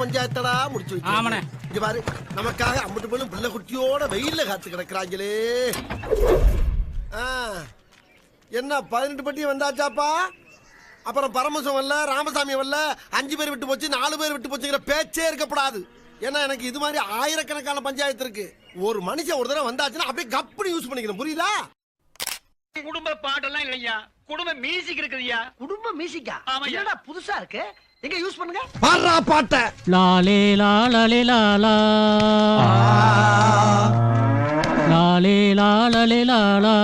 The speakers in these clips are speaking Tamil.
பஞ்சாயத்தடா முடிச்சு வச்சு. இங்க பாரு, நமக்காக அம்பட்டு போலும் பிள்ளை குட்டியோட வெயில்ல காத்து கிடக்குறாங்களே. என்ன 18 பட்டி வந்தாச்சாப்பா? அப்புறம் பரமசம் வரல, ராமசாமி வரல, 5 பேர் விட்டு போச்சு, 4 பேர் விட்டு போச்சுங்கிற பேச்சே இருக்கப்படாது. ஏன்னா எனக்கு இது மாதிரி ஆயிரக்கணக்கான பஞ்சாயத்து இருக்கு. ஒரு மனுஷன் ஒரு தடவை வந்தாச்சுன்னா அப்படியே கப்புனு யூஸ் பண்ணிக்கணும், புரியுதா? குடும்ப பாட்டெல்லாம் இல்லையா, குடும்ப மியூசிக் இருக்குதுயா. குடும்ப மியூசிக்கா? என்னடா புதுசா இருக்கு, எங்க யூஸ் பண்ணுங்க. பாடுறா பாட்ட. லாலே லாலே லாலா லாலே லாலே லாலா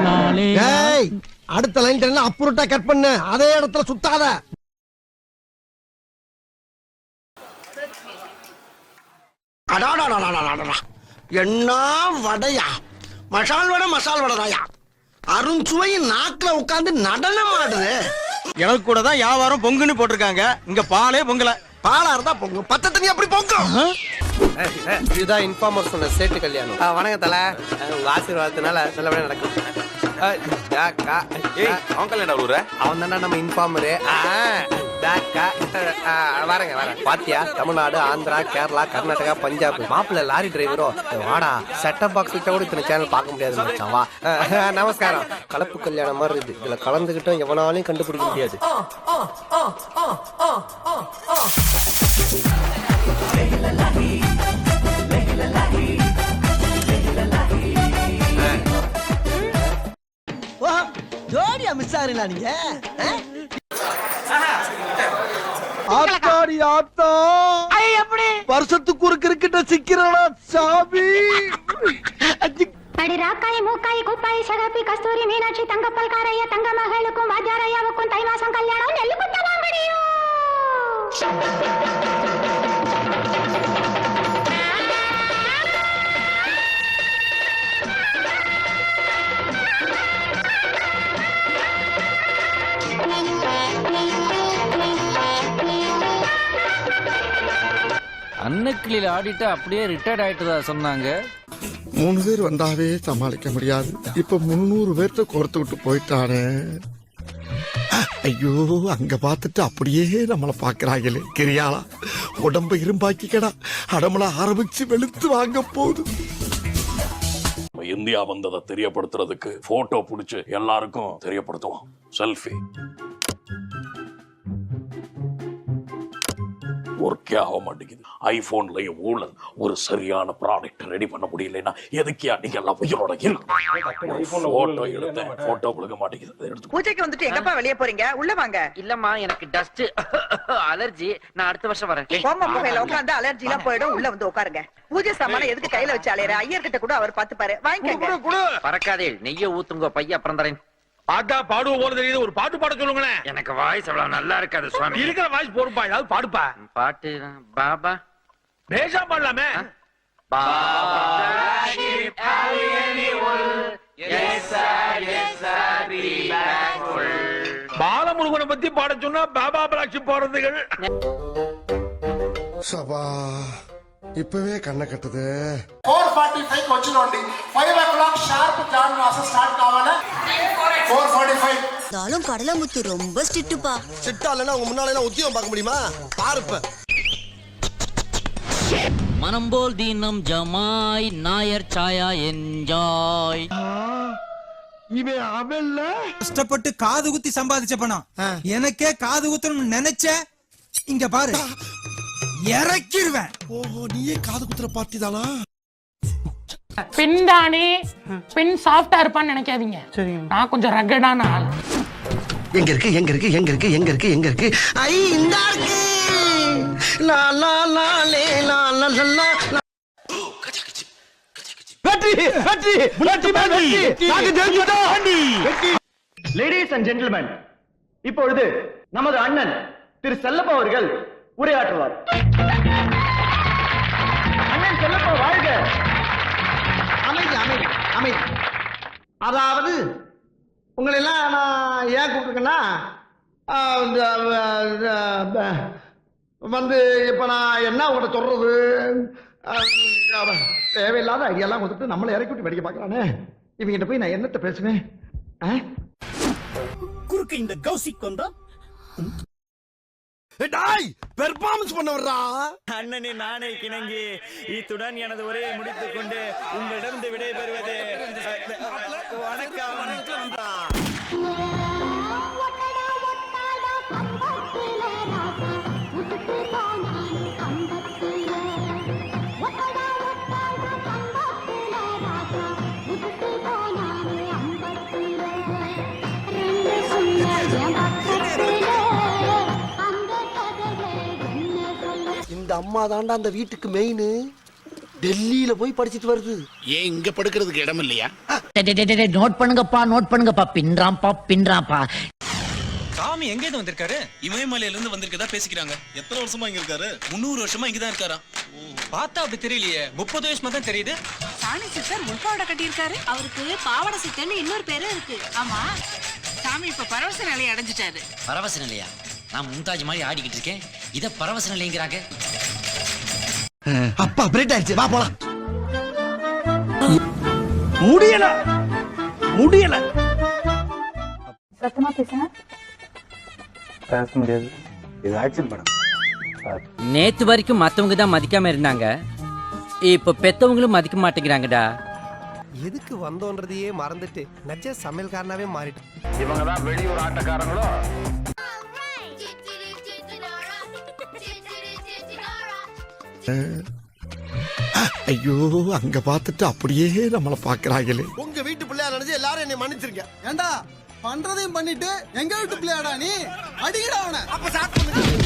லாலே. ஏய், அடுத்த லைன் எல்லாம் அப்புறட்டா கட் பண்ணு, அதே இடத்துல சுத்தாத. என்ன வடையா, மசால் வடை மசால் வடைதாயா, அருண்சுவையின் நாக்குல உட்கார்ந்து நடனம் ஆடுது. எனக்கு கூட தான் வியாபாரம் பொங்குன்னு போட்டிருக்காங்க, இங்க பாலே பொங்கல. பாலா இருந்தா பொங்கும், பத்த தண்ணி அப்படி பொங்கும். இதுதான் இன்ஃபார்மர் சொன்ன சேட்டு கல்யாணம். வணக்கம் தல, உங்க ஆசீர்வாதத்தினால நல்லபடியா நடக்கும். அவன் தானே நம்ம இன்ஃபார்மரு. வரேங்க வரேன். பாத்தியா, தமிழ்நாடு, ஆந்திரா, கேரளா, கர்நாடகா, பஞ்சாப் மாப்பிள்ள லாரி டிரைவரோ. வாடா, செட்டப் பாக்ஸ் வச்சா கூட இத்தனை சேனல் பார்க்க முடியாது. வா, நமஸ்காரம். கலப்பு கல்யாணம் மாதிரி இருக்கு, இதுல கலந்துகிட்டும் எவனாலையும் கண்டுபிடிக்க முடியாது. ஜோடியா மிஸ் ஆறீங்களா நீங்க? ஆத்தாடி ஆத்தா, எப்படி வருஷத்துக்கு ஒரு கிரிக்கெட்ட சிக்கிறடா சாமி. அடி ராக்காய் மூக்காய் குப்பாய் சகப்பி கஸ்தூரி மீனாட்சி தங்கப்பல் காரைய தங்க மகளுக்கும் வாஜாரையாவுக்கும் தை மாசம் கல்யாணம் நெல்லு குத்த வாங்கடியோ. அன்னைக்கிளியில் ஆடிட்டு அப்படியே ரிட்டையர்ட் ஆயிட்டதா சொன்னாங்க. 3 பேர் வந்தாவே சமாளிக்க முடியாது, இப்ப 300 பேர்த்த கோர்த்து விட்டு போயிட்டானே. ஐயோ, அங்க பார்த்துட்டு அப்படியே நம்மளை பாக்குறாங்களே. கிரியாளா, உடம்ப இரும்பாக்கிக்கடா, அடமள ஆரம்பிச்சு வெளுத்து வாங்க போகுது. இந்தியா வந்ததை தெரியப்படுத்துறதுக்கு போட்டோ புடிச்சு எல்லாருக்கும் தெரியப்படுத்துவோம். செல்ஃபி ஒர்க்கே ஆக மாட்டேங்குது. ஐபோன்லயும் ஊழல். ஒரு சரியான ப்ராடக்ட் ரெடி பண்ண முடியலன்னா எதுக்கியா நீங்க எல்லாம் உயிரோட போட்டோ எடுத்தேன், போட்டோ கொடுக்க மாட்டேங்குது. பூஜைக்கு வந்துட்டு எங்கப்பா வெளியே போறீங்க? உள்ள வாங்க. இல்லம்மா, எனக்கு டஸ்ட் அலர்ஜி, நான் அடுத்த வருஷம் வரேன். கோம புகையில உட்கார்ந்து அலர்ஜி எல்லாம் போயிடும். உள்ள வந்து உட்காருங்க. பூஜை சாமான எதுக்கு கையில வச்சு அலையற? ஐயர் கிட்ட கூட அவர் பாத்துப்பாரு. வாங்கிக்கங்க. பறக்காதே, நெய்ய ஊத்துங்க பைய, அப்புறம் தரேன். பாட்டா பாடுவ போல தெரியுது, ஒரு பாட்டு பாட சொல்லுங்களேன். எனக்கு வாய்ஸ் அவ்வளவு நல்லா இருக்காது சுவாமி. இருக்கிற வாய்ஸ் போடுப்பா, ஏதாவது பாடுப்பா. பாட்டு பாபா பேஷா பாடலாமே. பாலமுருகனை பத்தி பாட சொன்னா பாபா பிளாக்ஷிப் போறதுகள். சபா, இப்பவே கண்ணை கட்டுது. 4:45 వచ్చినోండి 5 o'clock షార్ప్ జాన్ క్లాసెస్ స్టార్ట్ కావాలా? 4:45. தாலும் கடலமுத்து ரொம்ப ஸ்ட்ரிக்ட்டுப்பா. சிட்டா இல்லைன்னா உங்க முன்னால எல்லாம் உத்தியோகம் பார்க்க முடியுமா? பாருப்ப. மனம் போல் தீனம் ஜமாய் நாயர் சாயா என்ஜாய். இவன் அவன்ல கஷ்டப்பட்டு காது குத்தி சம்பாதிச்ச பணம் எனக்கே காது குத்தணும்னு நினைச்ச, இங்க பாரு இறக்கிடுவேன். ஓஹோ, நீயே காது குத்துற பார்ட்டி தானா? பின் தானே, பின் சாஃப்டா இருப்பான்னு நினைக்காதீங்க. நான் கொஞ்சம் ரகடான ஆள். எங்க இருக்கு எங்க இருக்கு எங்க இருக்கு எங்க இருக்கு எங்க இருக்கு? ஐ, இந்த இருக்கு. லா லா லா லே லா லா லா. வெற்றி வெற்றி வெற்றி வெற்றி. நாங்க ஜெயிச்சிட்டோம். லேடீஸ் அண்ட் ஜென்டில்மேன், இப்பொழுது நமது அண்ணன் திரு செல்லப்பா அவர்கள் உரையாற்றுவார். அண்ணன் செல்லப்பா வாழ்க. அமைதி அமைதி அமைதி. அதாவது உங்களை எல்லாம் நான் ஏன் கூப்பிட்டுருக்கேன்னா, வந்து இப்ப நான் என்ன உங்கள்கிட்ட சொல்றது, தேவையில்லாத ஐடியாலாம் கொடுத்துட்டு நம்மளை இறக்கி விட்டு வெடிக்க பார்க்கறானே. இவங்கிட்ட போய் நான் என்னத்த பேசுவேன்? குறுக்கு இந்த கௌசிக் வந்தா டாய் பெர்ஃபார்மன்ஸ் பண்ண வர்றா. அண்ணனே நானே கிணங்கி இத்துடன் எனது உரையை முடித்துக் கொண்டு உங்களிடம் விடைபெறுவது வணக்கம். இந்த அம்மா தாண்டா அந்த வீட்டுக்கு மெயின். டெல்லியில போய் படிச்சிட்டு வருது. ஏன் இங்க படுக்கிறதுக்கு இடம் இல்லையா? நோட் பண்ணுங்கப்பா பின்றாம்பா. சாமி எங்க இருந்து வந்திருக்காரு? இமயமலையில இருந்து வந்திருக்கதா பேசிக்கிறாங்க. எத்தனை வருஷமா இங்க இருக்காரு? 300 வருஷமா இங்கதான் இருக்காரா? பார்த்தா அப்படி தெரியலையே, 30 வருஷமா தான் தெரியுது. சாமி சித்தர் உள்பாவடை கட்டியிருக்காரு. அவருக்கு பாவாடை சித்தன்னு இன்னொரு பேரும் இருக்கு. ஆமா, சாமி இப்ப பரவச நிலையை அடைஞ்சிட்டாரு. பரவச நிலையா? நான் மும்தாஜ் மாதிரி ஆடிக்கிட்டு இருக்கேன், இத பரவச நிலைங்கிறாங்க. அப்பா பிரேட் ஆயிடுச்சு, வா போலாம். முடியல சத்தமா பேசுங்க. பேச முடியாது, இது ஆக்சன் படம். நேத்து வரைக்கும் மத்தவங்க தான் மதிக்காம இருந்தாங்க, இப்ப பெத்தவங்களும் மதிக்க மாட்டேங்கிறாங்கடா. எதுக்கு வந்தோன்றதையே மறந்துட்டு நச்ச சமையல்காரனாவே மாறிட்டு. இவங்க தான் வெளியூர் ஆட்டக்காரங்களோ? ஐயோ, அங்க பார்த்துட்டு அப்படியே நம்மள பாக்குறாங்களே. உங்க வீட்டு பிள்ளையா நினைச்சு எல்லாரும் என்னை மன்னிச்சிருங்க. ஏண்டா பண்றதையும் பண்ணிட்டு எங்க வீட்டு பிள்ளையாடா நீ? அடிக்கடா அவனை. அப்ப ஸ்டார்ட் பண்ணுங்க.